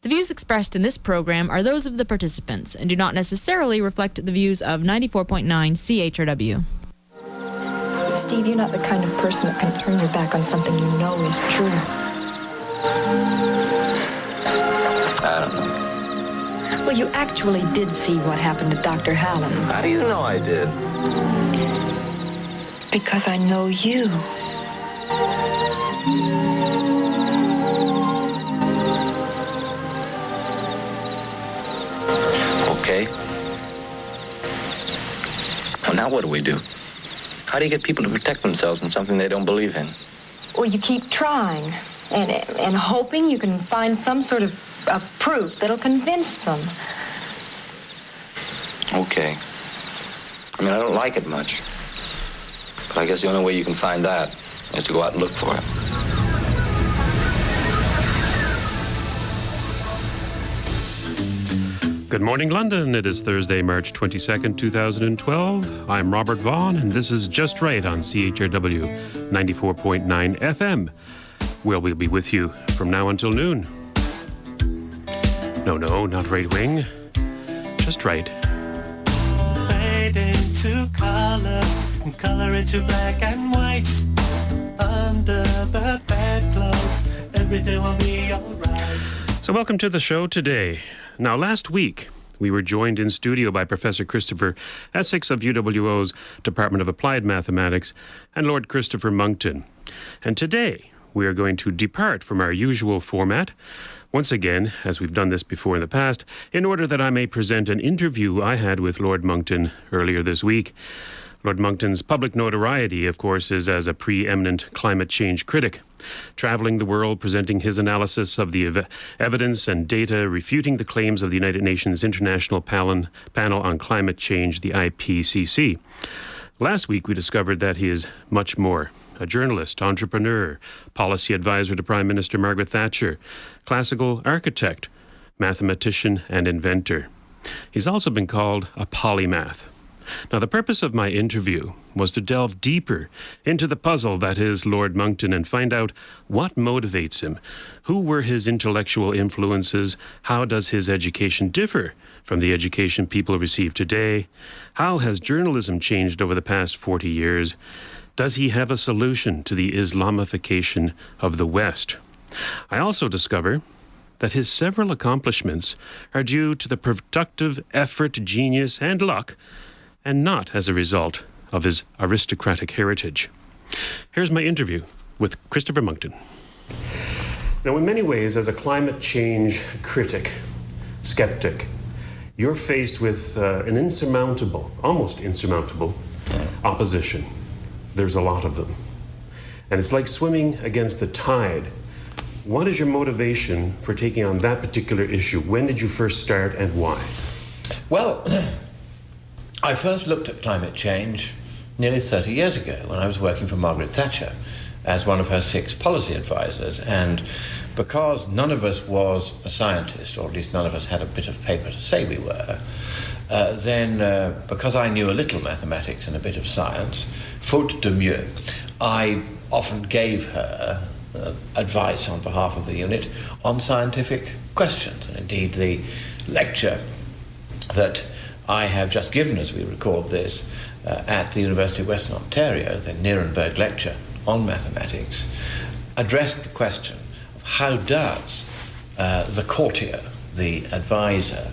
The views expressed in this program are those of the participants and do not necessarily reflect the views of 94.9 CHRW. Steve, you're not the kind of person that can turn your back on something you know is true. I don't know. Well, you actually did see what happened to Dr. Hallam. How do you know I did? Because I know you. Okay. Well, now what do we do? How do you get people to protect themselves from something they don't believe in? Well, you keep trying and hoping you can find some sort of proof that'll convince them. Okay. I mean, I don't like it much. But I guess the only way you can find that is to go out and look for it. Good morning, London. It is Thursday, March 22nd, 2012. I'm Robert Vaughan, and this is Just Right on CHRW 94.9 FM, where we'll be with you from now until noon. No, not right wing. Just right. Fade into color and color into black and white. Under the bedclothes, everything will be alright. So welcome to the show today. Now, last week, we were joined in studio by Professor Christopher Essex of UWO's Department of Applied Mathematics and Lord Christopher Monckton. And today, we are going to depart from our usual format, once again, as we've done this before in the past, in order that I may present an interview I had with Lord Monckton earlier this week. Lord Monckton's public notoriety, of course, is as a preeminent climate change critic, traveling the world presenting his analysis of the evidence and data refuting the claims of the United Nations International Panel on Climate Change, the IPCC. Last week, we discovered that he is much more: a journalist, entrepreneur, policy advisor to Prime Minister Margaret Thatcher, classical architect, mathematician, and inventor. He's also been called a polymath. Now, the purpose of my interview was to delve deeper into the puzzle that is Lord Monckton and find out what motivates him, who were his intellectual influences, how does his education differ from the education people receive today, how has journalism changed over the past 40 years, does he have a solution to the Islamification of the West? I also discover that his several accomplishments are due to the productive effort, genius, and luck, and not as a result of his aristocratic heritage. Here's my interview with Christopher Monckton. Now, in many ways, as a climate change critic, skeptic, you're faced with an insurmountable, almost insurmountable, opposition. There's a lot of them. And it's like swimming against the tide. What is your motivation for taking on that particular issue? When did you first start and why? Well, I first looked at climate change nearly 30 years ago when I was working for Margaret Thatcher as one of her 6 policy advisors, and because none of us was a scientist, or at least none of us had a bit of paper to say we were, then because I knew a little mathematics and a bit of science, faute de mieux, I often gave her advice on behalf of the unit on scientific questions. And indeed, the lecture that I have just given, as we record this, at the University of Western Ontario, the Nuremberg lecture on mathematics, addressed the question of how does the courtier, the advisor,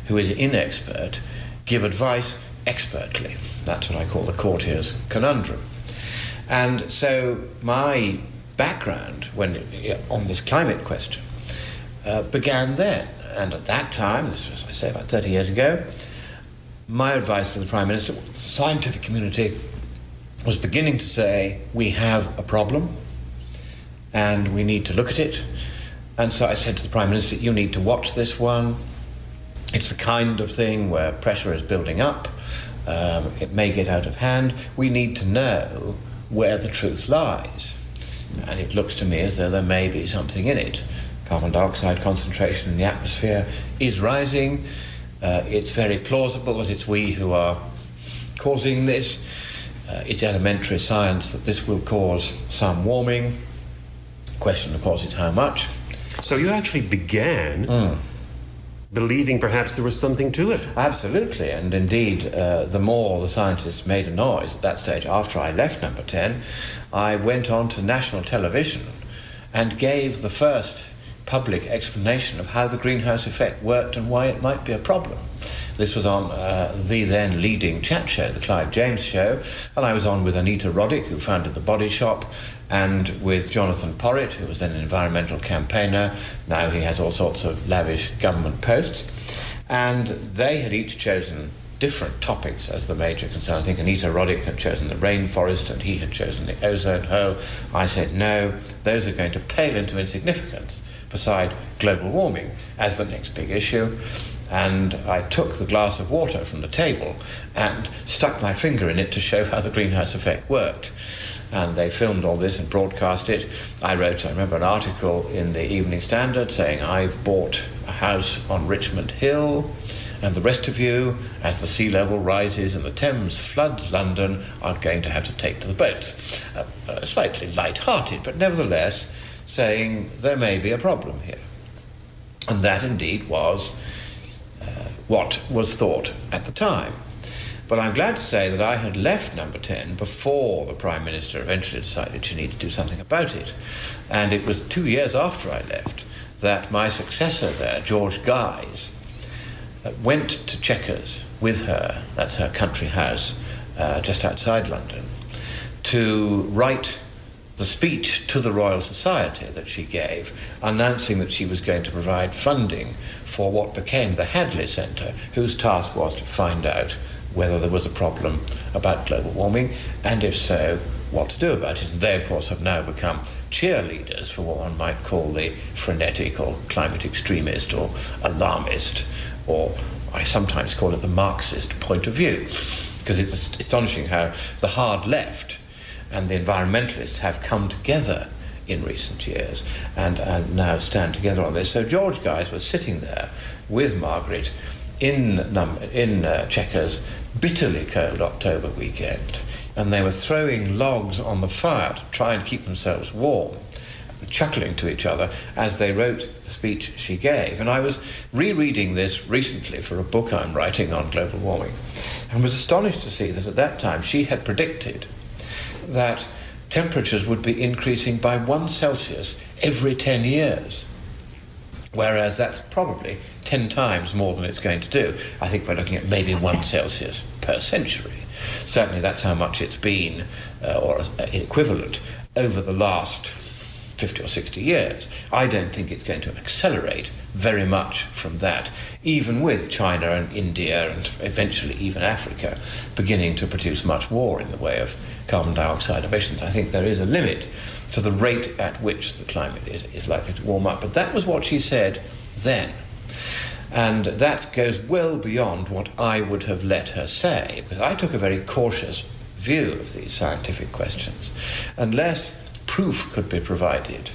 who is inexpert, give advice expertly. That's what I call the courtier's conundrum. And so my background on this climate question began then. And at that time, this was, as I say, about 30 years ago, my advice to the Prime Minister, the scientific community was beginning to say, we have a problem and we need to look at it. And so I said to the Prime Minister, you need to watch this one. It's the kind of thing where pressure is building up. It may get out of hand. We need to know where the truth lies. And it looks to me as though there may be something in it. Carbon dioxide concentration in the atmosphere is rising. It's very plausible that it's we who are causing this. It's elementary science that this will cause some warming. The question, of course, is how much. So you actually began believing perhaps there was something to it. Absolutely, and indeed, the more the scientists made a noise at that stage, after I left Number 10, I went on to national television and gave the first public explanation of how the greenhouse effect worked and why it might be a problem. This was on the then leading chat show, the Clive James Show, and I was on with Anita Roddick, who founded The Body Shop, and with Jonathan Porritt, who was then an environmental campaigner. Now he has all sorts of lavish government posts. And they had each chosen different topics as the major concern. I think Anita Roddick had chosen the rainforest and he had chosen the ozone hole. I said, no, those are going to pale into insignificance beside global warming as the next big issue. And I took the glass of water from the table and stuck my finger in it to show how the greenhouse effect worked. And they filmed all this and broadcast it. I remember, an article in the Evening Standard saying, I've bought a house on Richmond Hill, and the rest of you, as the sea level rises and the Thames floods London, are going to have to take to the boats. Slightly light-hearted, but nevertheless saying there may be a problem here. And that indeed was what was thought at the time. But I'm glad to say that I had left Number 10 before the Prime Minister eventually decided she needed to do something about it. And it was 2 years after I left that my successor there, George Guise, went to Chequers with her, that's her country house just outside London, to write the speech to the Royal Society that she gave, announcing that she was going to provide funding for what became the Hadley Centre, whose task was to find out whether there was a problem about global warming, and if so, what to do about it. And they, of course, have now become cheerleaders for what one might call the frenetic or climate extremist or alarmist, or I sometimes call it the Marxist point of view, because it's astonishing how the hard left and the environmentalists have come together in recent years and now stand together on this. So George Guise was sitting there with Margaret in Chequers, bitterly cold October weekend, and they were throwing logs on the fire to try and keep themselves warm, chuckling to each other as they wrote the speech she gave. And I was rereading this recently for a book I'm writing on global warming, and was astonished to see that at that time she had predicted that temperatures would be increasing by 1 Celsius every 10 years, whereas that's probably 10 times more than it's going to do. I think we're looking at maybe 1 Celsius per century. Certainly that's how much it's been, or equivalent, over the last 50 or 60 years. I don't think it's going to accelerate very much from that, even with China and India and eventually even Africa beginning to produce much more in the way of carbon dioxide emissions. I think there is a limit to the rate at which the climate is likely to warm up. But that was what she said then. And that goes well beyond what I would have let her say, because I took a very cautious view of these scientific questions. Unless proof could be provided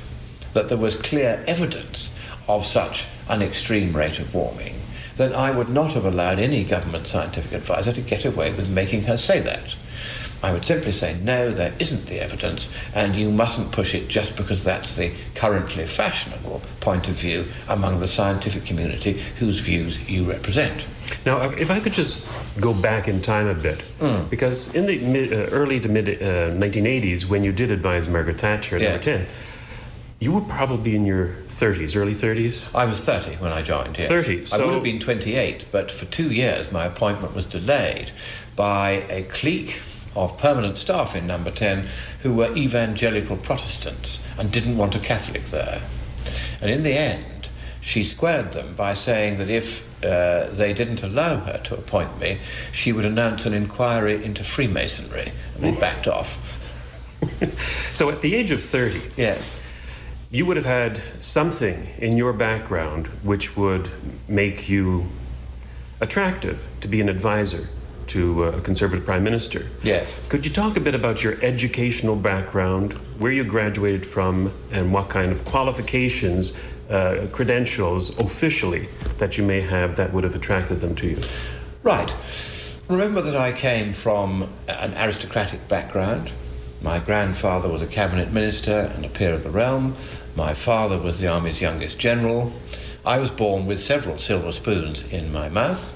that there was clear evidence of such an extreme rate of warming, then I would not have allowed any government scientific advisor to get away with making her say that. I would simply say, no, there isn't the evidence, and you mustn't push it just because that's the currently fashionable point of view among the scientific community whose views you represent. Now, if I could just go back in time a bit, because in the early to mid 1980s, when you did advise Margaret Thatcher at Number 10, you were probably in your 30s, early 30s? I was 30 when I joined, yes. 30, so... I would have been 28, but for 2 years my appointment was delayed by a clique of permanent staff in Number 10 who were evangelical Protestants and didn't want a Catholic there. And in the end, she squared them by saying that if they didn't allow her to appoint me, she would announce an inquiry into Freemasonry, and they backed off. So at the age of 30, yes, you would have had something in your background which would make you attractive to be an advisor to a Conservative Prime Minister. Yes. Could you talk a bit about your educational background, where you graduated from, and what kind of qualifications, credentials, officially, that you may have that would have attracted them to you? Right. Remember that I came from an aristocratic background. My grandfather was a cabinet minister and a peer of the realm. My father was the army's youngest general. I was born with several silver spoons in my mouth.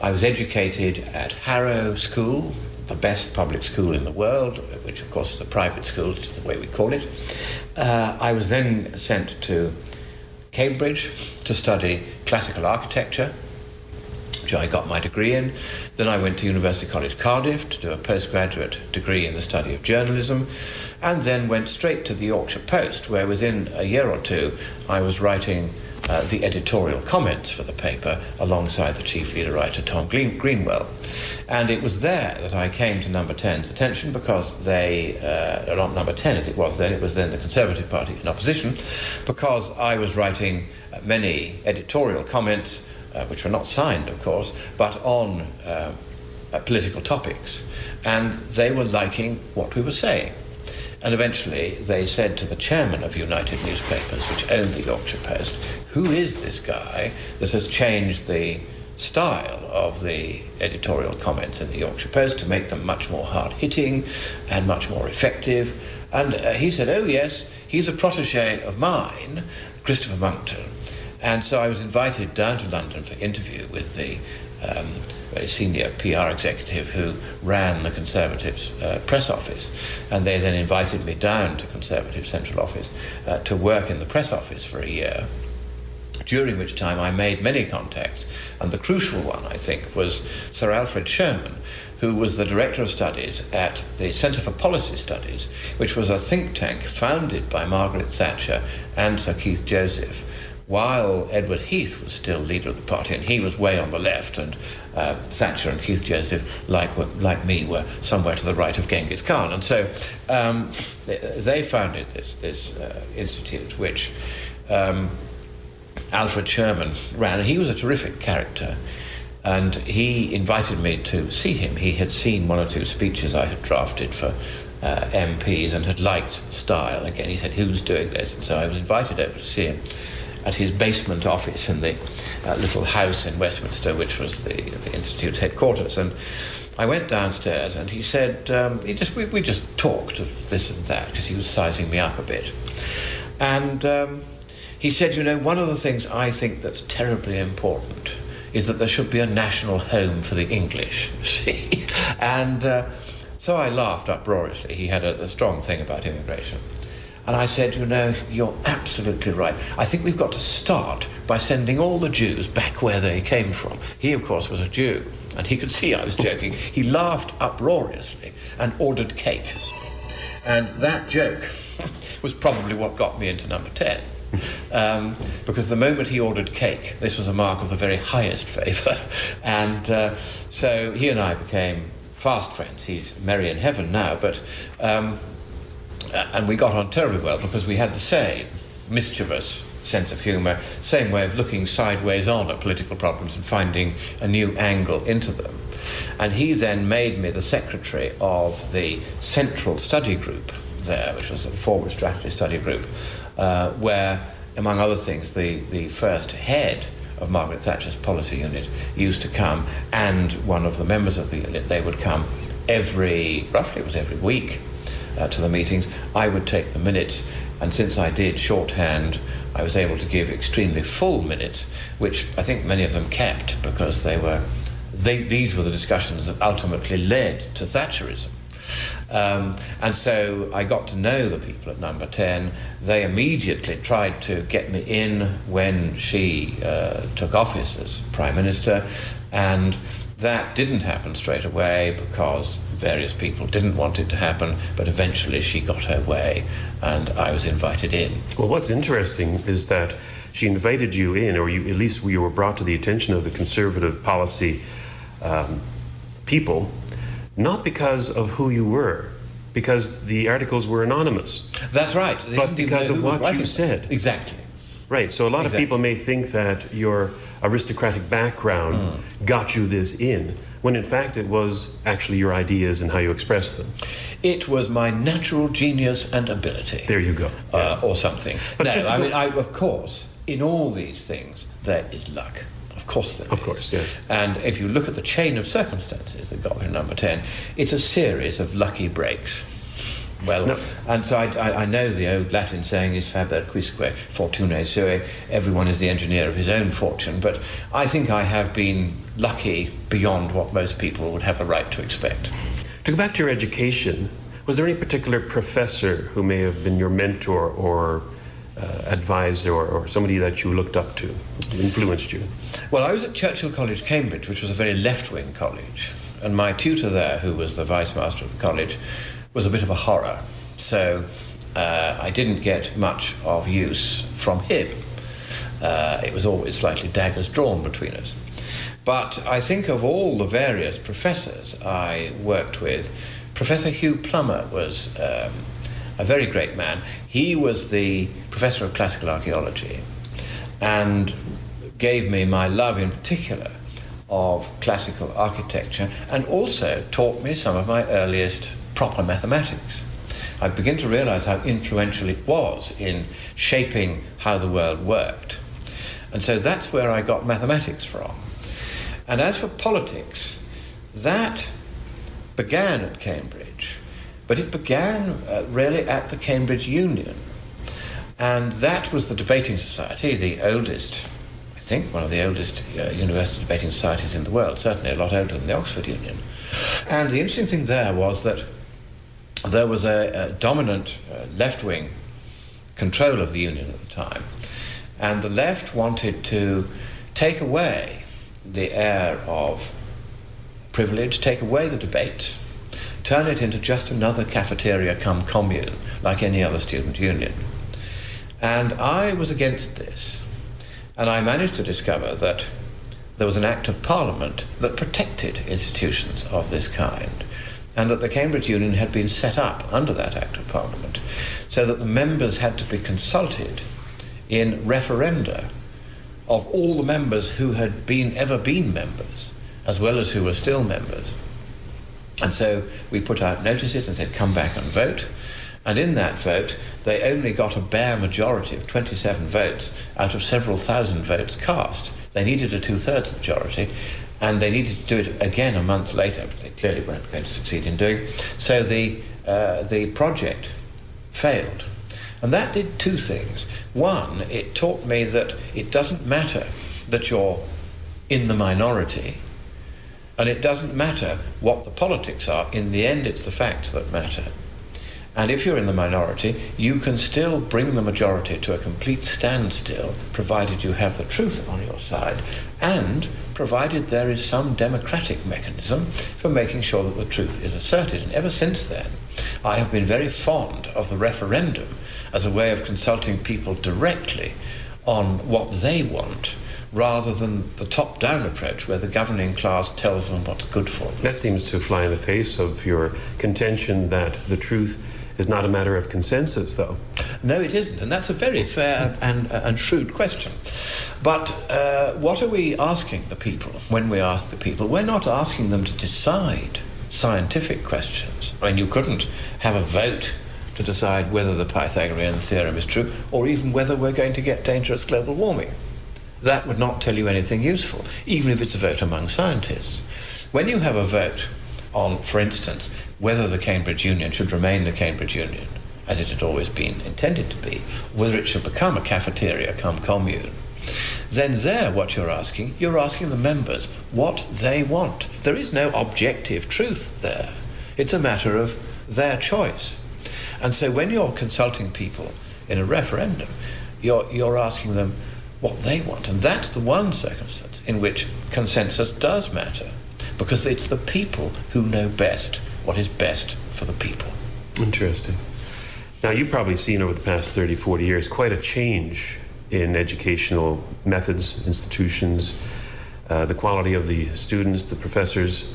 I was educated at Harrow School, the best public school in the world, which of course is a private school, which is the way we call it. I was then sent to Cambridge to study classical architecture, which I got my degree in. Then I went to University College Cardiff to do a postgraduate degree in the study of journalism, and then went straight to the Yorkshire Post, where within a year or two I was writing the editorial comments for the paper alongside the chief leader writer Tom Greenwell. And it was there that I came to Number 10's attention, because they, not Number 10 as it was then the Conservative Party in opposition, because I was writing many editorial comments, which were not signed of course, but on political topics, and they were liking what we were saying. And eventually they said to the chairman of United Newspapers, which owned the Yorkshire Post, who is this guy that has changed the style of the editorial comments in the Yorkshire Post to make them much more hard-hitting and much more effective? And he said, oh yes, he's a protege of mine, Christopher Monckton. And so I was invited down to London for interview with the very senior PR executive who ran the Conservatives' press office, and they then invited me down to Conservative Central Office to work in the press office for a year, during which time I made many contacts, and the crucial one, I think, was Sir Alfred Sherman, who was the Director of Studies at the Centre for Policy Studies, which was a think tank founded by Margaret Thatcher and Sir Keith Joseph, while Edward Heath was still leader of the party, and he was way on the left, and Thatcher and Keith Joseph, like me, were somewhere to the right of Genghis Khan. And so they founded this institute, which Alfred Sherman ran, and he was a terrific character. And he invited me to see him. He had seen one or two speeches I had drafted for MPs and had liked the style. Again, he said, who's doing this? And so I was invited over to see him at his basement office in the little house in Westminster, which was the Institute's headquarters. And I went downstairs, and he said, we just talked of this and that, because he was sizing me up a bit. And he said, you know, one of the things I think that's terribly important is that there should be a national home for the English, you see. And so I laughed uproariously. He had a strong thing about immigration. And I said, you know, you're absolutely right. I think we've got to start by sending all the Jews back where they came from. He, of course, was a Jew, and he could see I was joking. He laughed uproariously and ordered cake. And that joke was probably what got me into Number 10. Because the moment he ordered cake, this was a mark of the very highest favour. And so he and I became fast friends. He's merry in heaven now, but... and we got on terribly well because we had the same mischievous sense of humour, same way of looking sideways on at political problems and finding a new angle into them. And he then made me the secretary of the Central Study Group there, which was a forward strategy study group, where, among other things, the first head of Margaret Thatcher's policy unit used to come, and one of the members of the unit, they would come every week, to the meetings. I would take the minutes, and since I did shorthand, I was able to give extremely full minutes, which I think many of them kept, because these were the discussions that ultimately led to Thatcherism. And so I got to know the people at Number 10. They immediately tried to get me in when she took office as Prime Minister, and that didn't happen straight away because various people didn't want it to happen, but eventually she got her way and I was invited in. Well, what's interesting is that she invited you in, or at least you were brought to the attention of the Conservative policy people, not because of who you were, because the articles were anonymous. That's right. But because of what you said. Exactly. Right, so a lot of people may think that your aristocratic background got you this in, when in fact it was actually your ideas and how you expressed them. It was my natural genius and ability. There you go. Yes. Or something. But no, of course, in all these things, there is luck. Of course there is. Of course, yes. And if you look at the chain of circumstances that got me to Number 10, it's a series of lucky breaks. Well, No. and so I know the old Latin saying is faber quisque fortunae sui, everyone is the engineer of his own fortune, but I think I have been lucky beyond what most people would have a right to expect. To go back to your education, was there any particular professor who may have been your mentor or advisor or somebody that you looked up to, who influenced you? Well, I was at Churchill College, Cambridge, which was a very left-wing college, and my tutor there, who was the vice-master of the college, was a bit of a horror. So I didn't get much of use from him. It was always slightly daggers drawn between us. But I think of all the various professors I worked with, Professor Hugh Plummer was a very great man. He was the professor of classical archaeology and gave me my love in particular of classical architecture, and also taught me some of my earliest proper mathematics. I begin to realize how influential it was in shaping how the world worked. And so that's where I got mathematics from. And as for politics, that began at Cambridge, but it began really at the Cambridge Union. And that was the debating society, the oldest, I think one of the oldest university debating societies in the world, certainly a lot older than the Oxford Union. And the interesting thing there was that there was a dominant left-wing control of the union at the time, and the left wanted to take away the air of privilege, take away the debate, turn it into just another cafeteria cum commune, like any other student union. And I was against this, and I managed to discover that there was an Act of Parliament that protected institutions of this kind, and that the Cambridge Union had been set up under that Act of Parliament, so that the members had to be consulted in referenda of all the members who had ever been members, as well as who were still members. And so we put out notices and said, come back and vote. And in that vote, they only got a bare majority of 27 votes out of several thousand votes cast. They needed a two-thirds majority, and they needed to do it again a month later, which they clearly weren't going to succeed in doing. So the project failed. And that did two things. One, it taught me that it doesn't matter that you're in the minority, and it doesn't matter what the politics are. In the end, it's the facts that matter. And if you're in the minority, you can still bring the majority to a complete standstill, provided you have the truth on your side, and provided there is some democratic mechanism for making sure that the truth is asserted. And ever since then, I have been very fond of the referendum as a way of consulting people directly on what they want, rather than the top-down approach where the governing class tells them what's good for them. That seems to fly in the face of your contention that the truth is not a matter of consensus, though. No, it isn't, and that's a very fair and shrewd question. But what are we asking the people when we ask the people? We're not asking them to decide scientific questions. I mean, you couldn't have a vote to decide whether the Pythagorean theorem is true, or even whether we're going to get dangerous global warming. That would not tell you anything useful, even if it's a vote among scientists. When you have a vote on, for instance, whether the Cambridge Union should remain the Cambridge Union, as it had always been intended to be, whether it should become a cafeteria cum commune, then there what you're asking the members what they want. There is no objective truth there. It's a matter of their choice. And so when you're consulting people in a referendum, you're asking them what they want. And that's the one circumstance in which consensus does matter, because it's the people who know best what is best for the people. Interesting. Now, you've probably seen over the past 30, 40 years quite a change in educational methods, institutions, the quality of the students, the professors.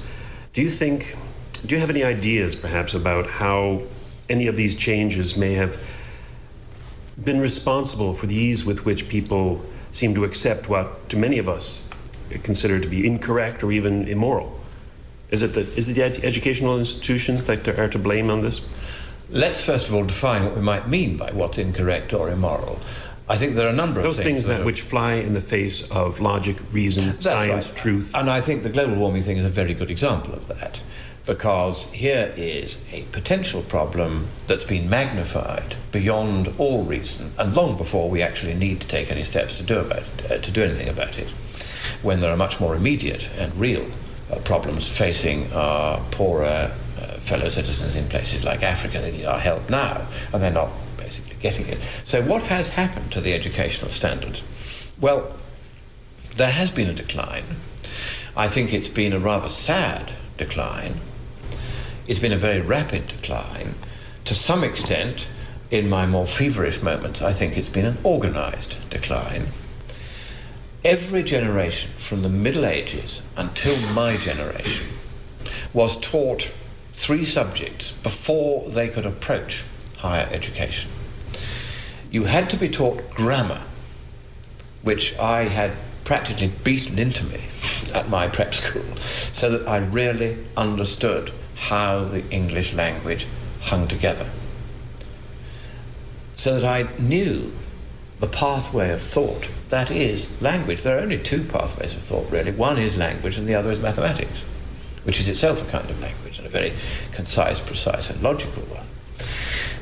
Do you have any ideas, perhaps, about how any of these changes may have been responsible for the ease with which people seem to accept what, to many of us, consider to be incorrect or even immoral? Is it the educational institutions that are to blame on this? Let's first of all define what we might mean by what's incorrect or immoral. I think there are a number of those things which fly in the face of logic, reason, science, right. Truth. And I think the global warming thing is a very good example of that. because here is a potential problem that's been magnified beyond all reason, and long before we actually need to take any steps to do anything about it, when there are much more immediate and real problems facing our poorer fellow citizens in places like Africa. They need our help now, and they're not basically getting it. So what has happened to the educational standards? Well, there has been a decline. I think it's been a rather sad decline. It's been a very rapid decline. To some extent, in my more feverish moments, I think it's been an organized decline. Every generation from the Middle Ages until my generation was taught 3 subjects before they could approach higher education. You had to be taught grammar, which I had practically beaten into me at my prep school, so that I really understood how the English language hung together. So that I knew the pathway of thought, that is language. There are only 2 pathways of thought, really. One is language and the other is mathematics, which is itself a kind of language, and a very concise, precise and logical one.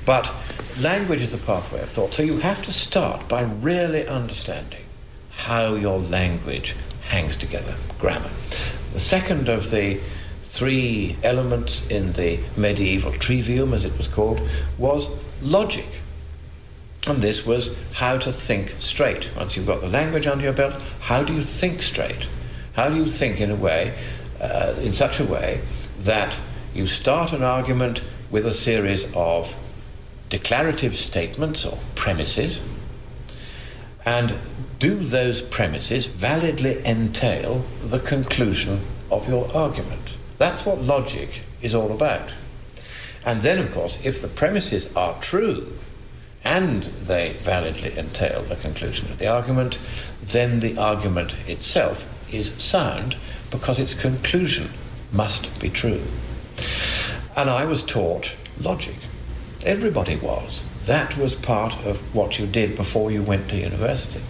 But language is the pathway of thought, so you have to start by really understanding how your language hangs together, grammar. The second of the 3 elements in the medieval trivium, as it was called, was logic. And this was how to think straight. Once you've got the language under your belt, how do you think straight? How do you think in a way, in such a way that you start an argument with a series of declarative statements or premises, and do those premises validly entail the conclusion of your argument? That's what logic is all about. And then, of course, if the premises are true and they validly entail the conclusion of the argument, then the argument itself is sound because its conclusion must be true. And I was taught logic. Everybody was. That was part of what you did before you went to university.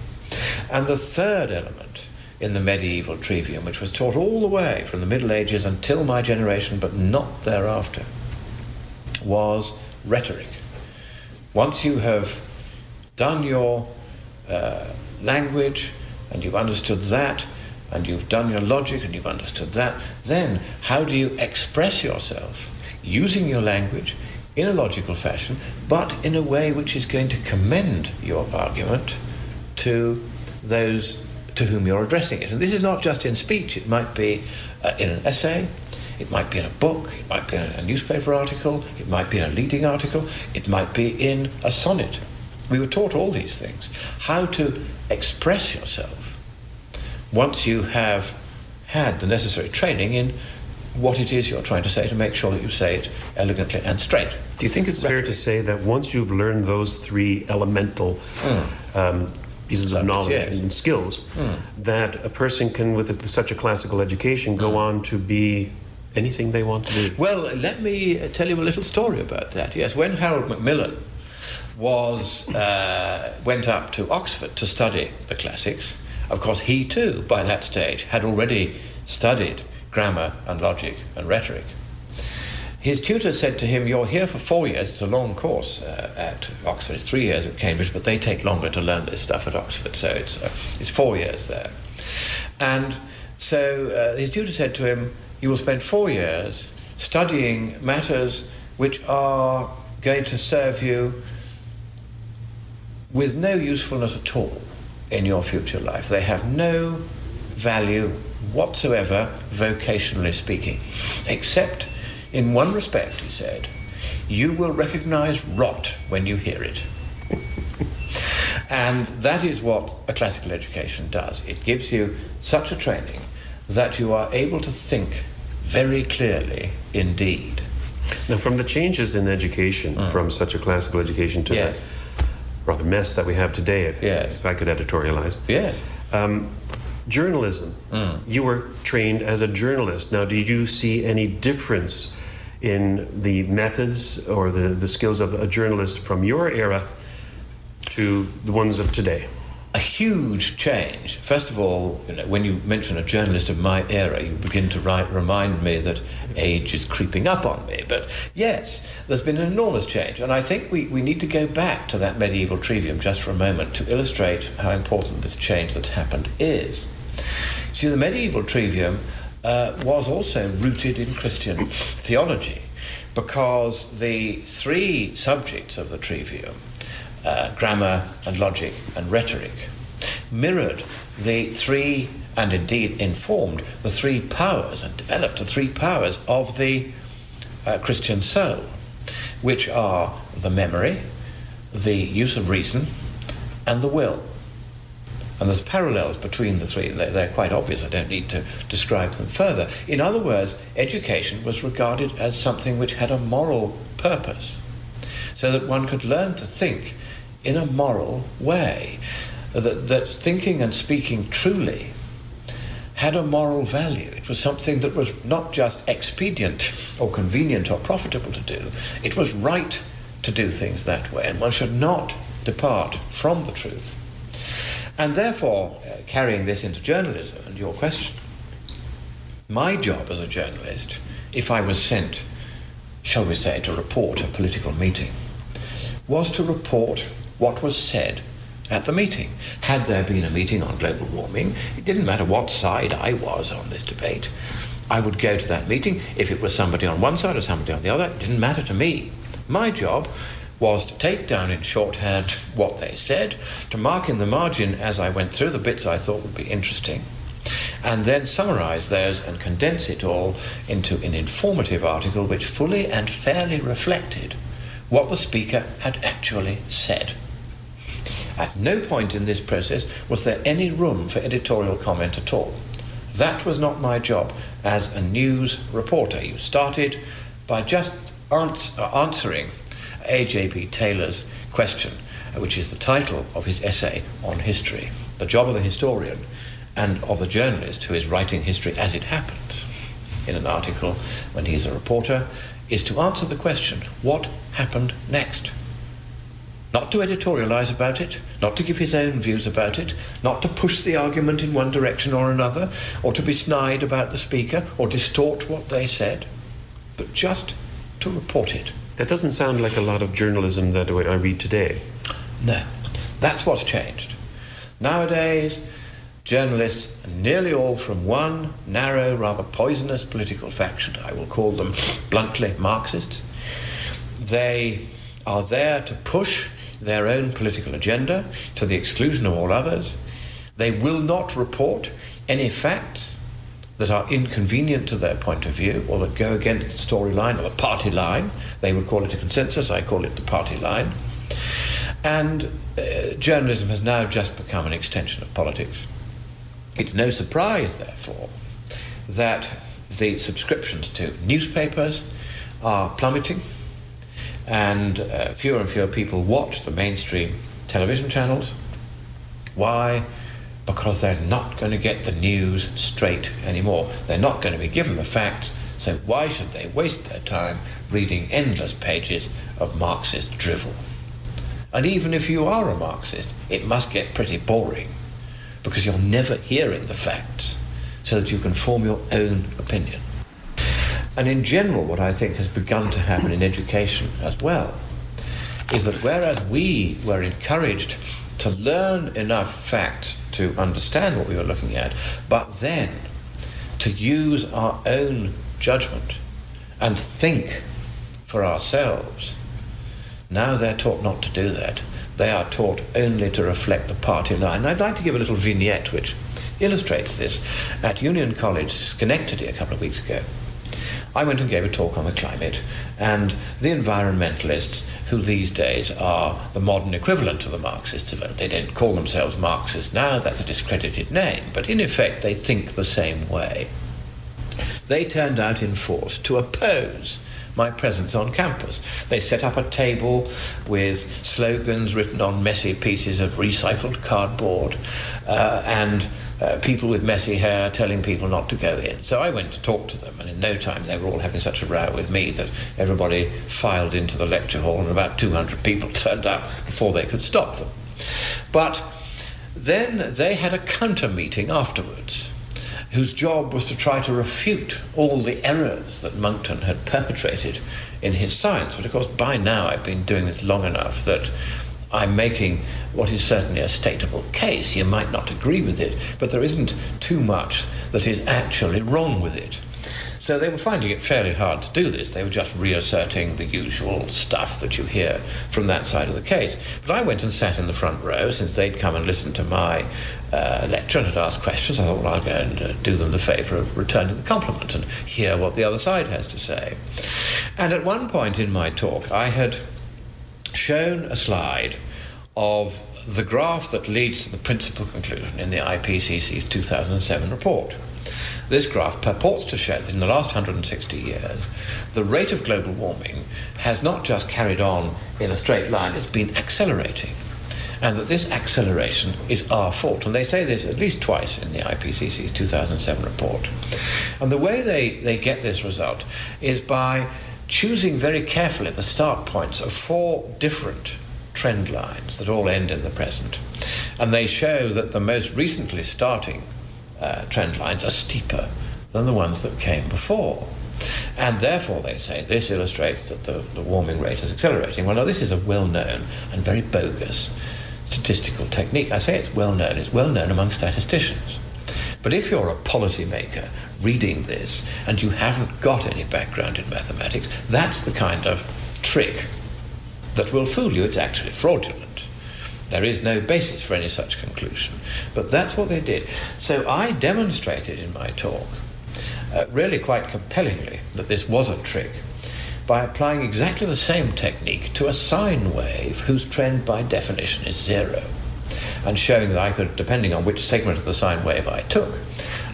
And the third element in the medieval trivium, which was taught all the way from the Middle Ages until my generation, but not thereafter, was rhetoric. Once you have done your language and you've understood that, and you've done your logic and you've understood that, then how do you express yourself using your language in a logical fashion, but in a way which is going to commend your argument to those to whom you're addressing it? And this is not just in speech. It might be in an essay, it might be in a book, it might be in a newspaper article, it might be in a leading article, it might be in a sonnet. We were taught all these things. How to express yourself once you have had the necessary training in what it is you're trying to say, to make sure that you say it elegantly and straight. Do you think it's fair to say that once you've learned those 3 elemental pieces of knowledge and skills, that a person can, with such a classical education, go on to be anything they want to be? Well, let me tell you a little story about that. Yes, when Harold Macmillan went up to Oxford to study the classics, of course he too, by that stage, had already studied grammar and logic and rhetoric. His tutor said to him, "You're here for 4 years, it's a long course at Oxford, it's 3 years at Cambridge, but they take longer to learn this stuff at Oxford, so it's 4 years there." And so his tutor said to him, "You will spend 4 years studying matters which are going to serve you with no usefulness at all in your future life. They have no value whatsoever, vocationally speaking, except in one respect," he said, "you will recognize rot when you hear it." And that is what a classical education does. It gives you such a training that you are able to think very clearly indeed. Now, from the changes in education, from such a classical education to the rather mess that we have today, if I could editorialize. Yes. Journalism. You were trained as a journalist. Now, did you see any difference in the methods or the skills of a journalist from your era to the ones of today? a huge change. First of all, when you mention a journalist of my era, you begin to remind me that age is creeping up on me. But yes, there's been an enormous change. And I think we need to go back to that medieval trivium just for a moment to illustrate how important this change that's happened is. See, the medieval trivium was also rooted in Christian theology, because the three subjects of the trivium, grammar and logic and rhetoric, mirrored the three, and indeed informed the three powers and developed the three powers of the Christian soul, which are the memory, the use of reason, and the will. And there's parallels between the three. They're quite obvious. I don't need to describe them further. In other words, education was regarded as something which had a moral purpose, so that one could learn to think in a moral way, that thinking and speaking truly had a moral value. It was something that was not just expedient or convenient or profitable to do. It was right to do things that way, and one should not depart from the truth. And therefore, carrying this into journalism and your question, my job as a journalist, if I was sent, shall we say, to report a political meeting, was to report what was said at the meeting. Had there been a meeting on global warming, it didn't matter what side I was on this debate. I would go to that meeting. If it was somebody on one side or somebody on the other, it didn't matter to me. My job was to take down in shorthand what they said, to mark in the margin as I went through the bits I thought would be interesting, and then summarize those and condense it all into an informative article which fully and fairly reflected what the speaker had actually said. At no point in this process was there any room for editorial comment at all. That was not my job as a news reporter. You started by just answering A.J.B. Taylor's question, which is the title of his essay on history. The job of the historian and of the journalist who is writing history as it happens in an article when he's a reporter is to answer the question, what happened next? Not to editorialize about it, not to give his own views about it, not to push the argument in one direction or another, or to be snide about the speaker, or distort what they said, but just to report it. That doesn't sound like a lot of journalism that I read today. No, that's what's changed. Nowadays, journalists are nearly all from one narrow, rather poisonous political faction. I will call them bluntly Marxists. They are there to push their own political agenda to the exclusion of all others. They will not report any facts that are inconvenient to their point of view or that go against the storyline or the party line. They would call it a consensus, I call it the party line. And journalism has now just become an extension of politics. It's no surprise, therefore, that the subscriptions to newspapers are plummeting, and fewer and fewer people watch the mainstream television channels. Why? Because they're not going to get the news straight anymore. They're not going to be given the facts, so why should they waste their time reading endless pages of Marxist drivel? And even if you are a Marxist, it must get pretty boring, because you're never hearing the facts, so that you can form your own opinion. And in general, what I think has begun to happen in education as well is that whereas we were encouraged to learn enough facts to understand what we were looking at, but then to use our own judgment and think for ourselves, now they're taught not to do that. They are taught only to reflect the party line. And I'd like to give a little vignette which illustrates this. At Union College, Schenectady, a couple of weeks ago, I went and gave a talk on the climate, and the environmentalists, who these days are the modern equivalent to the Marxists, they don't call themselves Marxists now, that's a discredited name, but in effect they think the same way. They turned out in force to oppose my presence on campus. They set up a table with slogans written on messy pieces of recycled cardboard, and people with messy hair telling people not to go in. So I went to talk to them, and in no time they were all having such a row with me that everybody filed into the lecture hall, and about 200 people turned up before they could stop them. But Then they had a counter meeting afterwards, whose job was to try to refute all the errors that Monckton had perpetrated in his science. But of course, by now I've been doing this long enough that I'm making what is certainly a stateable case. You might not agree with it, but there isn't too much that is actually wrong with it. So they were finding it fairly hard to do this. They were just reasserting the usual stuff that you hear from that side of the case. But I went and sat in the front row, since they'd come and listened to my lecture and had asked questions. I thought, well, I'll go and do them the favour of returning the compliment and hear what the other side has to say. And at one point in my talk, I had shown a slide of the graph that leads to the principal conclusion in the IPCC's 2007 report. This graph purports to show that in the last 160 years, the rate of global warming has not just carried on in a straight line, it's been accelerating. And that this acceleration is our fault. And they say this at least twice in the IPCC's 2007 report. And the way they get this result is by choosing very carefully the start points of 4 different trend lines that all end in the present. And they show that the most recently starting trend lines are steeper than the ones that came before. And therefore, they say, this illustrates that the warming rate is accelerating. Well, now, this is a well-known and very bogus statistical technique. I say it's well-known among statisticians. But if you're a policymaker reading this and you haven't got any background in mathematics, that's the kind of trick that will fool you. It's actually fraudulent. There is no basis for any such conclusion. But that's what they did. So I demonstrated in my talk, really quite compellingly, that this was a trick by applying exactly the same technique to a sine wave whose trend by definition is 0, and showing that I could, depending on which segment of the sine wave I took,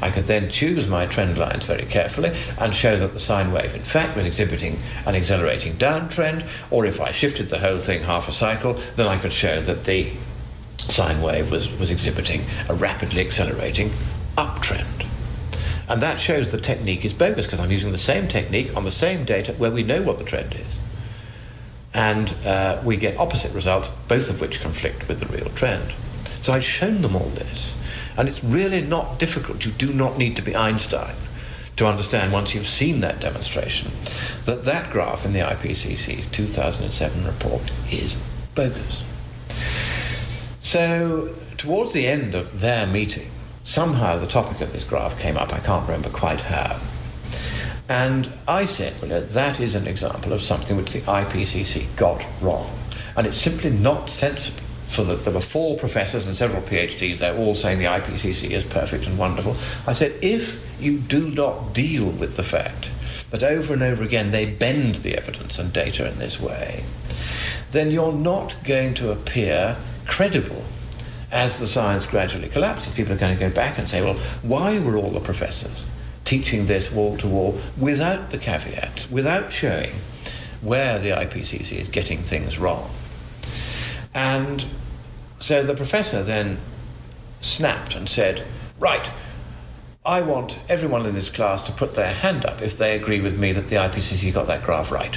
I could then choose my trend lines very carefully and show that the sine wave in fact was exhibiting an accelerating downtrend, or if I shifted the whole thing half a cycle, then I could show that the sine wave was exhibiting a rapidly accelerating uptrend. And that shows the technique is bogus, because I'm using the same technique on the same data where we know what the trend is. And we get opposite results, both of which conflict with the real trend. So I've shown them all this. And it's really not difficult. You do not need to be Einstein to understand, once you've seen that demonstration, that that graph in the IPCC's 2007 report is bogus. So towards the end of their meeting, somehow the topic of this graph came up. I can't remember quite how. And I said, well, that is an example of something which the IPCC got wrong. And it's simply not sensible. There were 4 professors and several PhDs, they're all saying the IPCC is perfect and wonderful. I said, if you do not deal with the fact that over and over again they bend the evidence and data in this way, then you're not going to appear credible as the science gradually collapses. People are going to go back and say, well, why were all the professors teaching this wall to wall without the caveats, without showing where the IPCC is getting things wrong? And so the professor then snapped and said, right, I want everyone in this class to put their hand up if they agree with me that the IPCC got that graph right.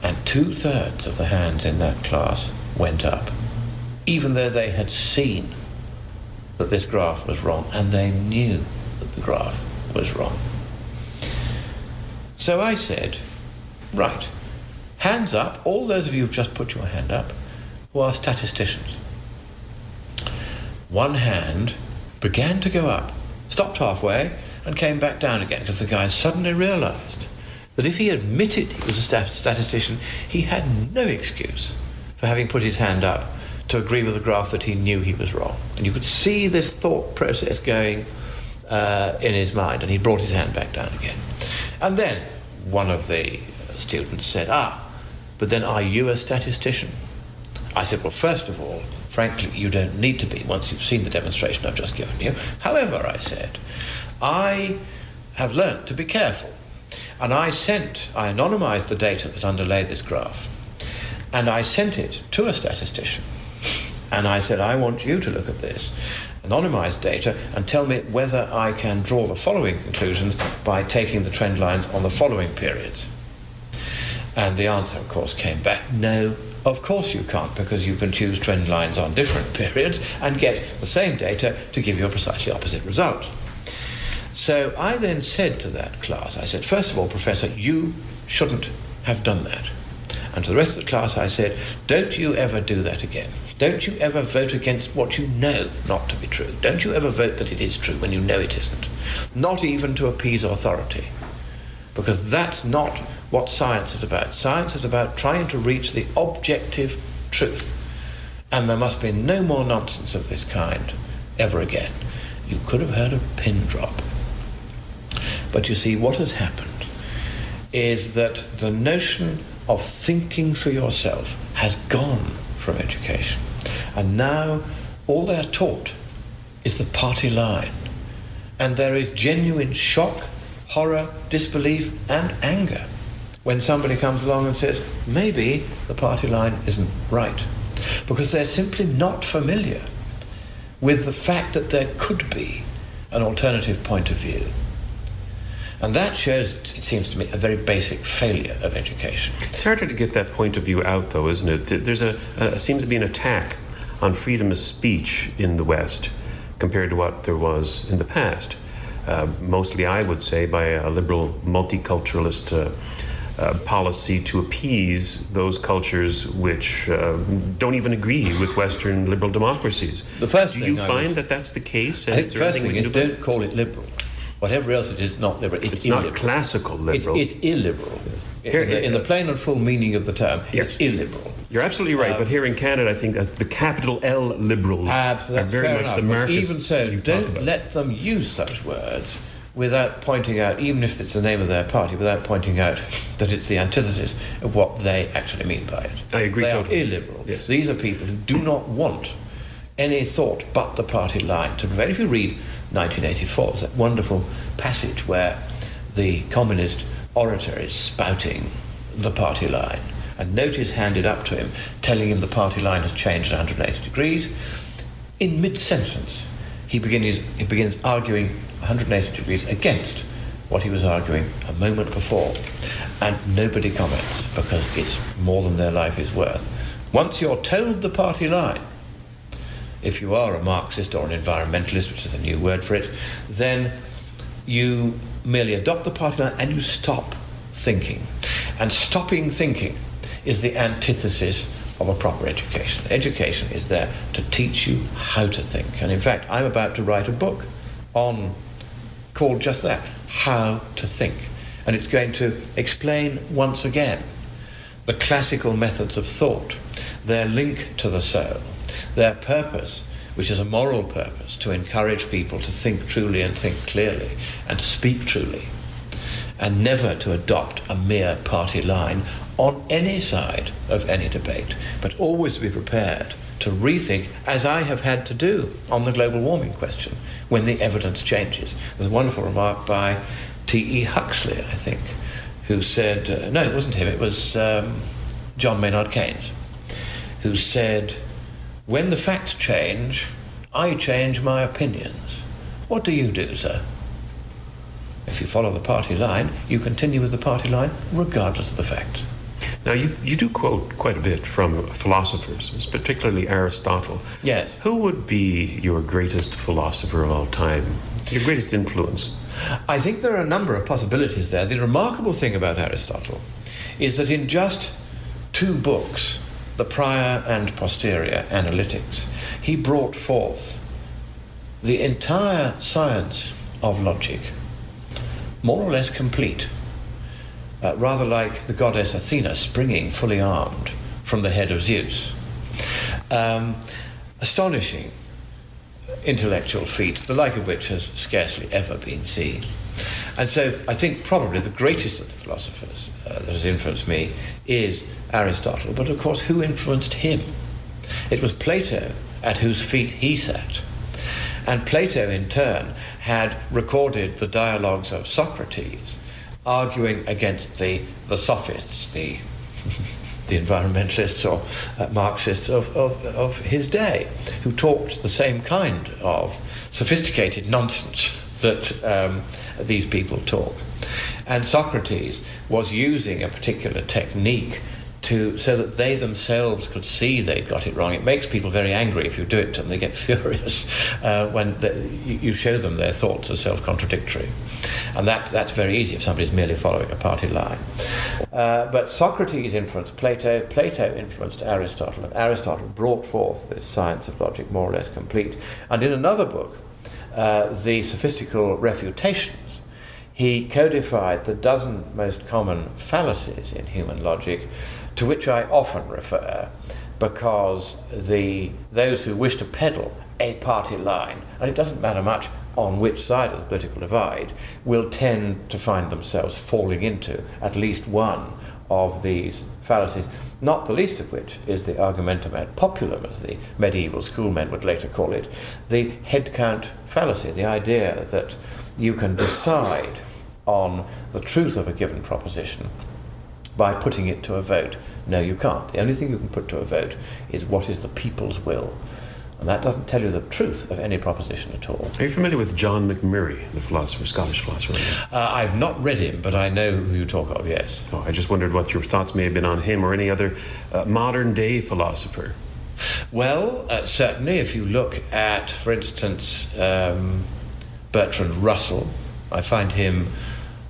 And 2/3 of the hands in that class went up, even though they had seen that this graph was wrong, and they knew that the graph was wrong. So I said, right, hands up, all those of you who've just put your hand up, who are statisticians. One hand began to go up, stopped halfway, and came back down again, because the guy suddenly realized that if he admitted he was a statistician, he had no excuse for having put his hand up to agree with a graph that he knew he was wrong. And you could see this thought process going in his mind, and he brought his hand back down again. And then one of the students said, but then are you a statistician? I said, well, first of all, frankly, you don't need to be once you've seen the demonstration I've just given you. However, I said, I have learnt to be careful. And I anonymized the data that underlay this graph. And I sent it to a statistician. And I said, I want you to look at this anonymized data and tell me whether I can draw the following conclusions by taking the trend lines on the following periods. And the answer, of course, came back, no, Of course you can't, because you can choose trend lines on different periods and get the same data to give you a precisely opposite result. So I then said to that class, I said, first of all, Professor, you shouldn't have done that. And to the rest of the class I said, don't you ever do that again. Don't you ever vote against what you know not to be true. Don't you ever vote that it is true when you know it isn't. Not even to appease authority. Because that's not what science is about. Science is about trying to reach the objective truth. And there must be no more nonsense of this kind ever again. You could have heard a pin drop. But you see, what has happened is that the notion of thinking for yourself has gone from education. And now all they're taught is the party line. And there is genuine shock, horror, disbelief, and anger when somebody comes along and says, maybe the party line isn't right. Because they're simply not familiar with the fact that there could be an alternative point of view. And that shows, it seems to me, a very basic failure of education. It's harder to get that point of view out, though, isn't it? There's seems to be an attack on freedom of speech in the West compared to what there was in the past. Mostly, I would say, by a liberal multiculturalist policy to appease those cultures which don't even agree with Western liberal democracies. The first Do thing you find that that's the case? I think the first thing is don't call it liberal. Whatever else it is, not liberal. It's illiberal. Not classical liberal. It's illiberal. Yes. In the plain and full meaning of the term, yes. It's illiberal. You're absolutely right, but here in Canada, I think that the capital L liberals are very much the Marxists. Even so, don't let them use such words without pointing out, even if it's the name of their party, without pointing out that it's the antithesis of what they actually mean by it. I agree totally. They are illiberal. Yes. These are people who do not want any thought but the party line to prevail. If you read 1984, there's that wonderful passage where the communist orator is spouting the party line, and note is handed up to him telling him the party line has changed 180 degrees. In mid-sentence, he begins arguing 180 degrees against what he was arguing a moment before, and nobody comments because it's more than their life is worth. Once you're told the party line, if you are a Marxist or an environmentalist, which is a new word for it, then you merely adopt the party line and you stop thinking. And stopping thinking is the antithesis of a proper education. Education is there to teach you how to think. And in fact, I'm about to write a book called just that, How to Think. And it's going to explain once again the classical methods of thought, their link to the soul, their purpose, which is a moral purpose, to encourage people to think truly and think clearly and to speak truly, and never to adopt a mere party line on any side of any debate, but always to be prepared to rethink, as I have had to do on the global warming question, when the evidence changes. There's a wonderful remark by T.E. Huxley, I think, who said, no, it wasn't him, it was John Maynard Keynes, who said, when the facts change, I change my opinions. What do you do, sir? If you follow the party line, you continue with the party line regardless of the facts. Now, you do quote quite a bit from philosophers, particularly Aristotle. Yes. Who would be your greatest philosopher of all time? Your greatest influence? I think there are a number of possibilities there. The remarkable thing about Aristotle is that in just 2 books, the prior and posterior analytics, he brought forth the entire science of logic, more or less complete, rather like the goddess Athena springing fully armed from the head of Zeus. Astonishing intellectual feat, the like of which has scarcely ever been seen. And so I think probably the greatest of the philosophers that has influenced me is Aristotle, but of course who influenced him? It was Plato at whose feet he sat. And Plato in turn had recorded the dialogues of Socrates arguing against the sophists, the environmentalists or Marxists of his day, who talked the same kind of sophisticated nonsense that these people talk. And Socrates was using a particular technique so that they themselves could see they'd got it wrong. It makes people very angry if you do it to them. They get furious when you show them their thoughts are self-contradictory. And that's very easy if somebody's merely following a party line. But Socrates influenced Plato, Plato influenced Aristotle, and Aristotle brought forth this science of logic more or less complete. And in another book, The Sophistical Refutations, he codified the dozen most common fallacies in human logic, to which I often refer, because those who wish to peddle a party line, and it doesn't matter much on which side of the political divide, will tend to find themselves falling into at least one of these fallacies, not the least of which is the argumentum ad populum, as the medieval schoolmen would later call it, the head count fallacy, the idea that you can decide on the truth of a given proposition by putting it to a vote. No, you can't. The only thing you can put to a vote is what is the people's will. And that doesn't tell you the truth of any proposition at all. Are you familiar with John McMurray, the philosopher, Scottish philosopher? I've not read him, but I know who you talk of, yes. Oh, I just wondered what your thoughts may have been on him or any other modern-day philosopher. Well, certainly, if you look at, for instance, Bertrand Russell, I find him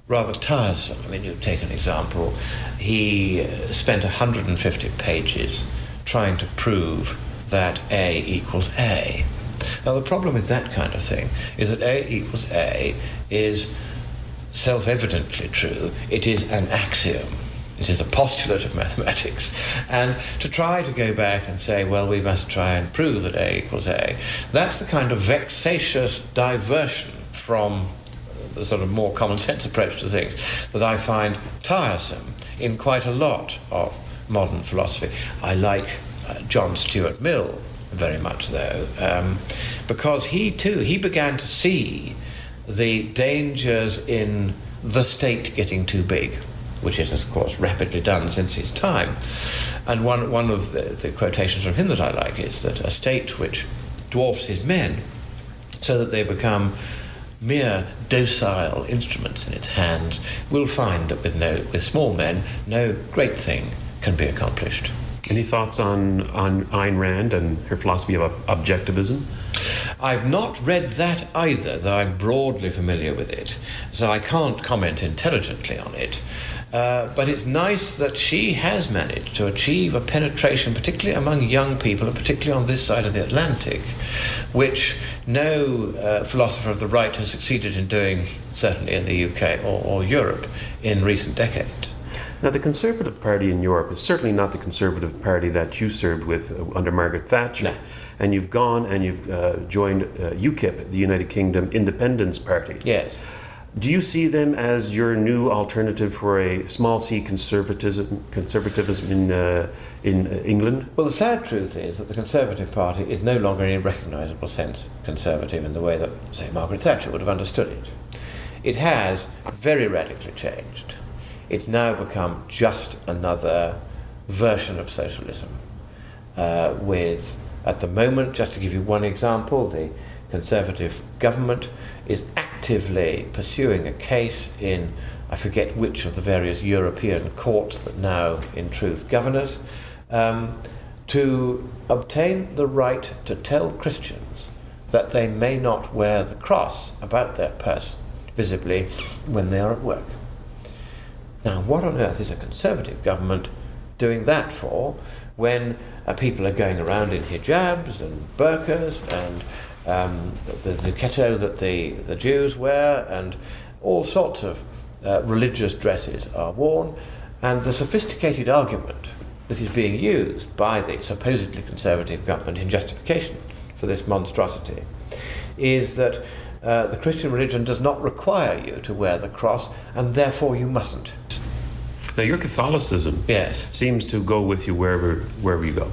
rather tiresome. I mean, you take an example. He spent 150 pages trying to prove that A equals A. Now, the problem with that kind of thing is that A equals A is self-evidently true. It is an axiom. It is a postulate of mathematics. And to try to go back and say, well, we must try and prove that A equals A, that's the kind of vexatious diversion from the sort of more common sense approach to things that I find tiresome in quite a lot of modern philosophy. I like John Stuart Mill very much, though, because he began to see the dangers in the state getting too big, which is, of course, rapidly done since his time. And one of the quotations from him that I like is that a state which dwarfs his men so that they become mere docile instruments in its hands will find that with small men no great thing can be accomplished. Any thoughts on Ayn Rand and her philosophy of objectivism? I've not read that either, though I'm broadly familiar with it, so I can't comment intelligently on it. But it's nice that she has managed to achieve a penetration, particularly among young people, and particularly on this side of the Atlantic, which no philosopher of the right has succeeded in doing, certainly in the UK or Europe, in recent decades. Now, the Conservative Party in Europe is certainly not the Conservative Party that you served with under Margaret Thatcher. No. And you've gone and you've joined UKIP, the United Kingdom Independence Party. Yes. Do you see them as your new alternative for a small c conservatism in England? Well, the sad truth is that the Conservative Party is no longer in any recognisable sense conservative in the way that, say, Margaret Thatcher would have understood it. It has very radically changed. It's now become just another version of socialism with, at the moment, just to give you one example, the Conservative government is actively pursuing a case in, I forget which of the various European courts that now, in truth, govern us, to obtain the right to tell Christians that they may not wear the cross about their person visibly when they are at work. Now, what on earth is a Conservative government doing that for when people are going around in hijabs and burqas and the zucchetto that the Jews wear, and all sorts of religious dresses are worn, and the sophisticated argument that is being used by the supposedly Conservative government in justification for this monstrosity is that the Christian religion does not require you to wear the cross, and therefore you mustn't. Now, your Catholicism seems to go with you wherever you go.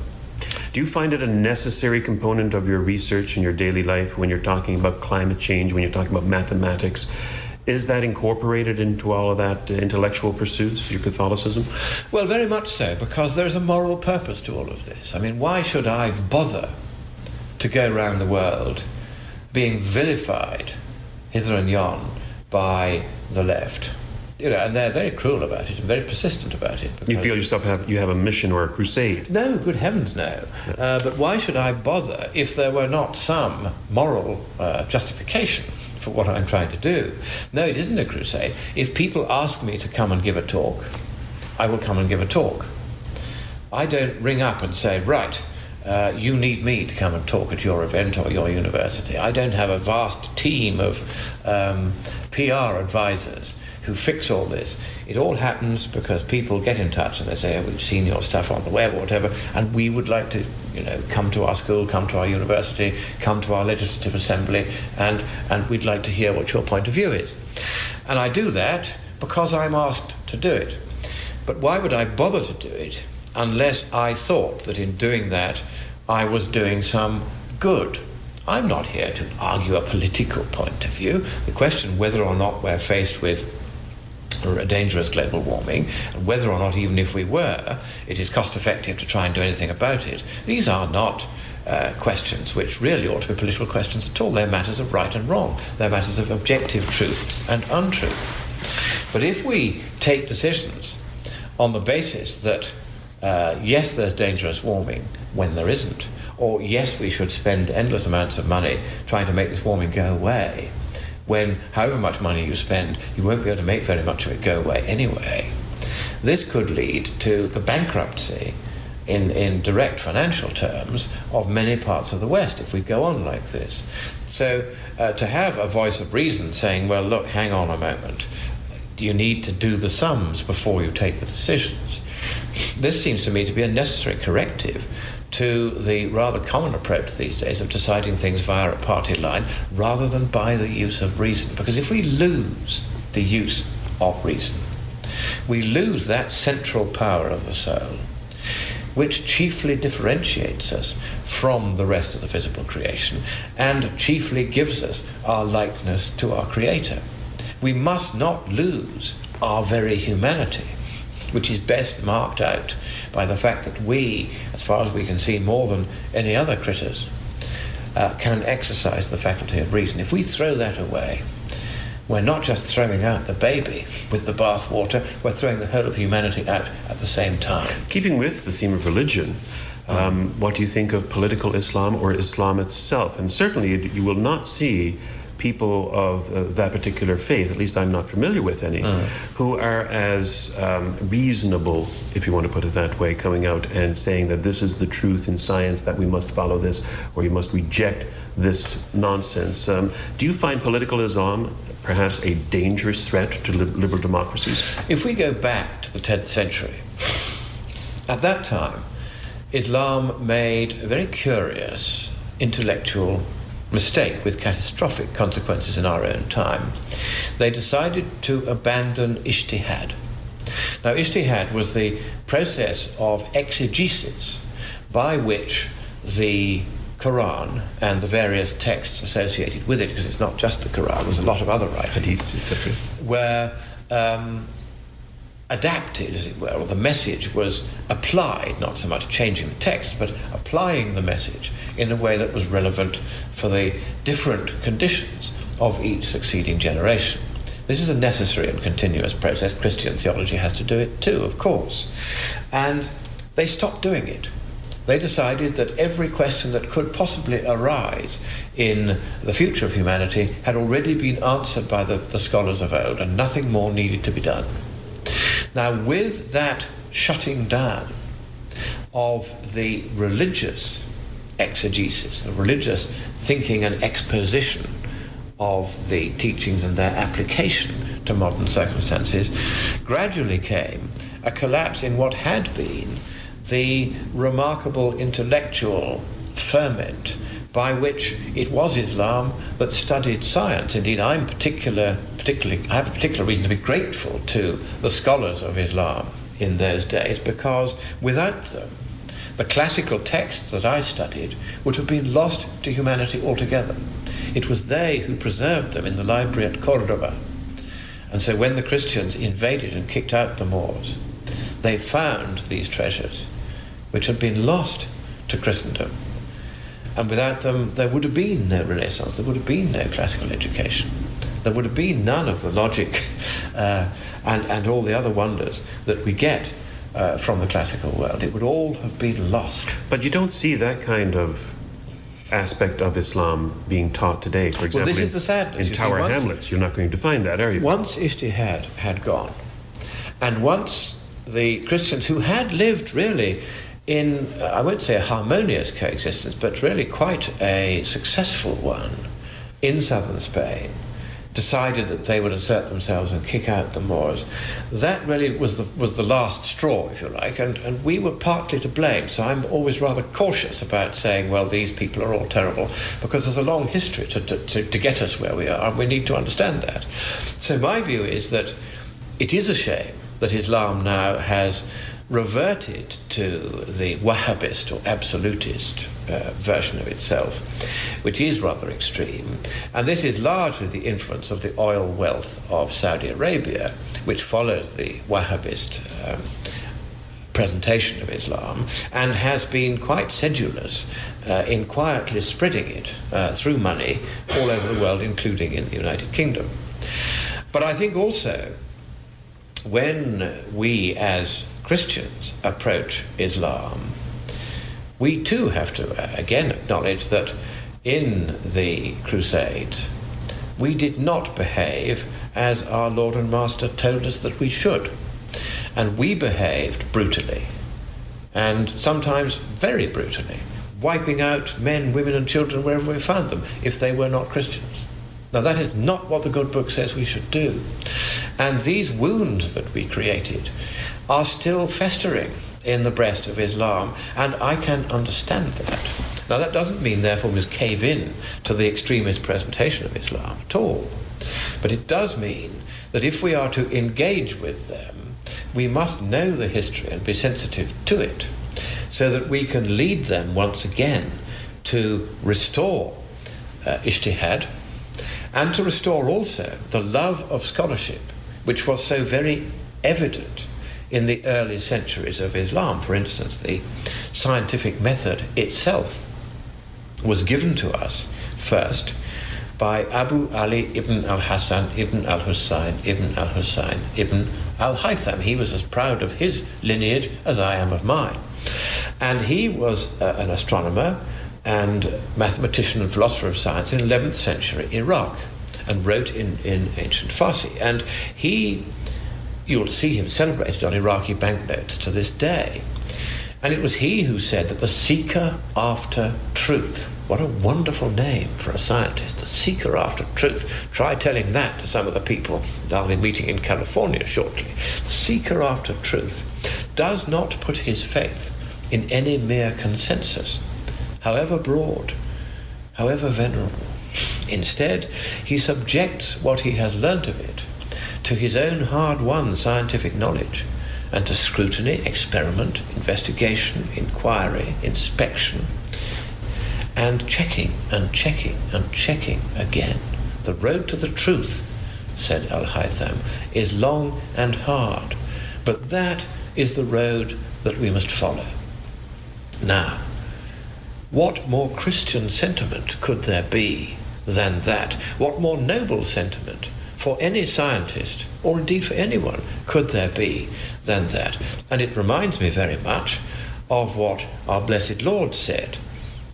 Do you find it a necessary component of your research in your daily life when you're talking about climate change, when you're talking about mathematics? Is that incorporated into all of that intellectual pursuits, your Catholicism? Well, very much so, because there's a moral purpose to all of this. I mean, why should I bother to go around the world being vilified hither and yon by the left? and they're very cruel about it and very persistent about it. You feel yourself you have a mission or a crusade? No, good heavens, no. But why should I bother if there were not some moral justification for what I'm trying to do? No, it isn't a crusade. If people ask me to come and give a talk, I will come and give a talk. I don't ring up and say, right, you need me to come and talk at your event or your university. I don't have a vast team of PR advisors who fix all this. It all happens because people get in touch and they say, oh, we've seen your stuff on the web or whatever, and we would like to, come to our school, come to our university, come to our legislative assembly, and we'd like to hear what your point of view is. And I do that because I'm asked to do it. But why would I bother to do it unless I thought that in doing that I was doing some good? I'm not here to argue a political point of view. The question whether or not we're faced with a dangerous global warming, and whether or not, even if we were, it is cost effective to try and do anything about it, these are not questions which really ought to be political questions at all. They're matters of right and wrong. They're matters of objective truth and untruth. But if we take decisions on the basis that yes, there's dangerous warming when there isn't, or yes, we should spend endless amounts of money trying to make this warming go away, when however much money you spend, you won't be able to make very much of it go away anyway. This could lead to the bankruptcy in direct financial terms of many parts of the West if we go on like this. So to have a voice of reason saying, well, look, hang on a moment, you need to do the sums before you take the decisions, this seems to me to be a necessary corrective to the rather common approach these days of deciding things via a party line rather than by the use of reason. Because if we lose the use of reason, we lose that central power of the soul, which chiefly differentiates us from the rest of the visible creation and chiefly gives us our likeness to our Creator. We must not lose our very humanity, which is best marked out by the fact that we, as far as we can see more than any other critters, can exercise the faculty of reason. If we throw that away, we're not just throwing out the baby with the bathwater, we're throwing the whole of humanity out at the same time. Keeping with the theme of religion, what do you think of political Islam or Islam itself? And certainly you will not see people of that particular faith, at least I'm not familiar with any, who are as reasonable, if you want to put it that way, coming out and saying that this is the truth in science, that we must follow this, or you must reject this nonsense. Do you find political Islam perhaps a dangerous threat to liberal democracies? If we go back to the 10th century, at that time, Islam made a very curious intellectual mistake with catastrophic consequences in our own time. They decided to abandon ijtihad. Now, ijtihad was the process of exegesis by which the Quran and the various texts associated with it, because it's not just the Quran, there's a lot of other writings, hadiths, etc., were adapted, as it were, or the message was applied, not so much changing the text, but applying the message in a way that was relevant for the different conditions of each succeeding generation. This is a necessary and continuous process. Christian theology has to do it too, of course. And they stopped doing it. They decided that every question that could possibly arise in the future of humanity had already been answered by the scholars of old, and nothing more needed to be done. Now, with that shutting down of the religious exegesis, the religious thinking and exposition of the teachings and their application to modern circumstances, gradually came a collapse in what had been the remarkable intellectual ferment by which it was Islam that studied science. Indeed, I have a particular reason to be grateful to the scholars of Islam in those days, because without them, the classical texts that I studied would have been lost to humanity altogether. It was they who preserved them in the library at Cordoba. And so when the Christians invaded and kicked out the Moors, they found these treasures which had been lost to Christendom. And without them, there would have been no Renaissance, there would have been no classical education. there would have been none of the logic and all the other wonders that we get from the classical world. It would all have been lost. But you don't see that kind of aspect of Islam being taught today. For example, this is the sadness. In Tower Hamlets, you're not going to find that, are you? Once Ijtihad had gone, and once the Christians who had lived really in, I won't say a harmonious coexistence, but really quite a successful one in southern Spain, decided that they would assert themselves and kick out the Moors. That really was the last straw, if you like, and we were partly to blame. So I'm always rather cautious about saying, well, these people are all terrible, because there's a long history to get us where we are, and we need to understand that. So my view is that it is a shame that Islam now has reverted to the Wahhabist or absolutist version of itself, which is rather extreme. And this is largely the influence of the oil wealth of Saudi Arabia, which follows the Wahhabist presentation of Islam and has been quite sedulous in quietly spreading it through money all over the world, including in the United Kingdom. But I think also when we as Christians approach Islam, we too have to again acknowledge that in the Crusades we did not behave as our Lord and Master told us that we should. And we behaved brutally, and sometimes very brutally, wiping out men, women and children wherever we found them if they were not Christians. Now that is not what the good book says we should do. And these wounds that we created are still festering in the breast of Islam, and I can understand that. Now that doesn't mean therefore we must cave in to the extremist presentation of Islam at all, but it does mean that if we are to engage with them, we must know the history and be sensitive to it, so that we can lead them once again to restore ijtihad, and to restore also the love of scholarship, which was so very evident in the early centuries of Islam. For instance, the scientific method itself was given to us first by Abu Ali ibn al-Hasan ibn al-Husayn ibn al-Husayn ibn al-Haytham. He was as proud of his lineage as I am of mine. And he was an astronomer and mathematician and philosopher of science in 11th century Iraq, and wrote in ancient Farsi. And you'll see him celebrated on Iraqi banknotes to this day. And it was he who said that the seeker after truth, what a wonderful name for a scientist, the seeker after truth. Try telling that to some of the people that I'll be meeting in California shortly. The seeker after truth does not put his faith in any mere consensus, however broad, however venerable. Instead, he subjects what he has learnt of it to his own hard-won scientific knowledge, and to scrutiny, experiment, investigation, inquiry, inspection, and checking and checking and checking again. The road to the truth, said Al-Haytham, is long and hard, but that is the road that we must follow. Now, what more Christian sentiment could there be than that? What more noble sentiment for any scientist, or indeed for anyone, could there be than that? And it reminds me very much of what our blessed Lord said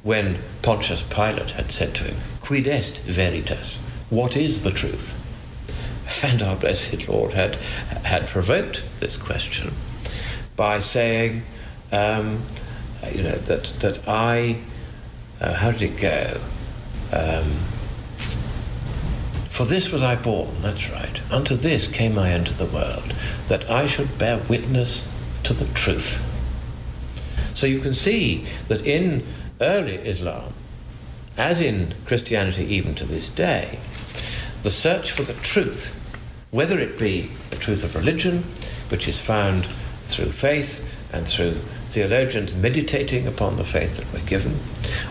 when Pontius Pilate had said to him, "Quid est veritas?" What is the truth? And our blessed Lord had provoked this question by saying, that I, how did it go? For this was I born, that's right. Unto this came I into the world, that I should bear witness to the truth. So you can see that in early Islam, as in Christianity even to this day, the search for the truth, whether it be the truth of religion, which is found through faith and through theologians meditating upon the faith that we're given,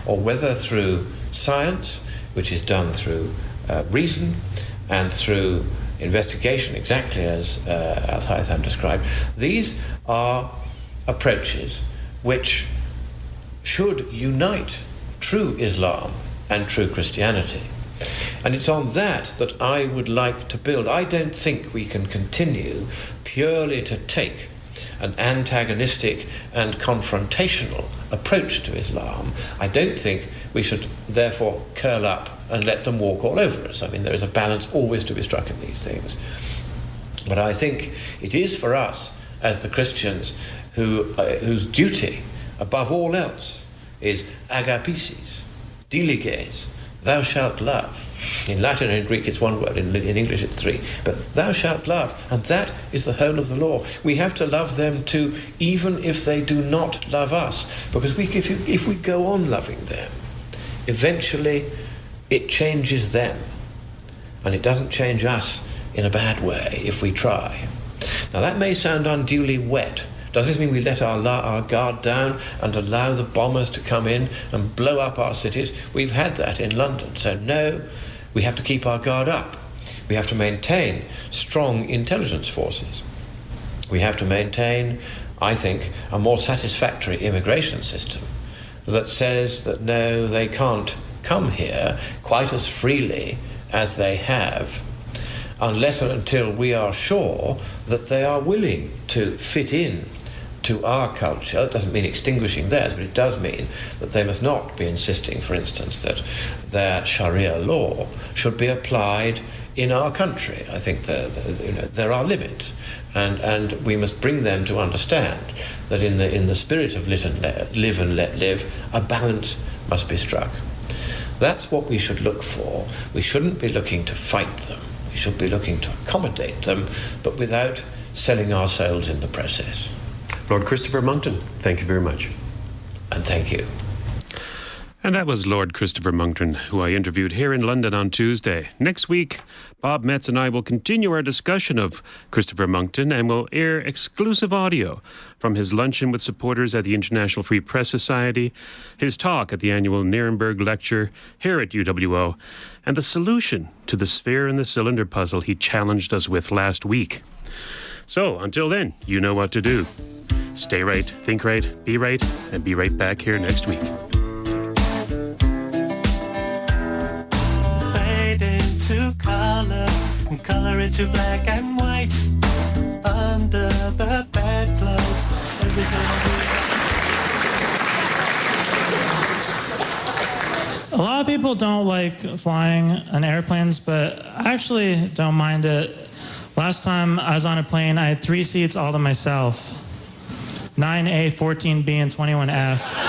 or whether through science, which is done through reason and through investigation, exactly as Al-Haytham described. These are approaches which should unite true Islam and true Christianity. And it's on that that I would like to build. I don't think we can continue purely to take an antagonistic and confrontational approach to Islam. I don't think we should therefore curl up and let them walk all over us. I mean, there is a balance always to be struck in these things. But I think it is for us, as the Christians, whose duty, above all else, is agapesis, diliges, thou shalt love. In Latin and in Greek it's one word, in English it's three. But thou shalt love, and that is the whole of the law. We have to love them too, even if they do not love us. Because if we go on loving them, eventually it changes them. And it doesn't change us in a bad way if we try. Now that may sound unduly wet. Does this mean we let our guard down and allow the bombers to come in and blow up our cities? We've had that in London. So no, we have to keep our guard up. We have to maintain strong intelligence forces. We have to maintain, I think, a more satisfactory immigration system that says that no, they can't come here quite as freely as they have, unless and until we are sure that they are willing to fit in to our culture. It doesn't mean extinguishing theirs, but it does mean that they must not be insisting, for instance, that their Sharia law should be applied in our country. I think there are limits, and we must bring them to understand that in the spirit of live and let live, a balance must be struck. That's what we should look for. We shouldn't be looking to fight them. We should be looking to accommodate them, but without selling our souls in the process. Lord Christopher Monckton, thank you very much. And thank you. And that was Lord Christopher Monckton, who I interviewed here in London on Tuesday. Next week, Bob Metz and I will continue our discussion of Christopher Monckton and will air exclusive audio from his luncheon with supporters at the International Free Press Society, his talk at the annual Nuremberg Lecture here at UWO, and the solution to the sphere and the cylinder puzzle he challenged us with last week. So, until then, you know what to do. Stay right, think right, and be right back here next week. Fade into color, and color into black and white. Under the bedclothes, A lot of people don't like flying on airplanes, but I actually don't mind it. Last time I was on a plane, I had 3 seats all to myself. 9A, 14B, and 21F.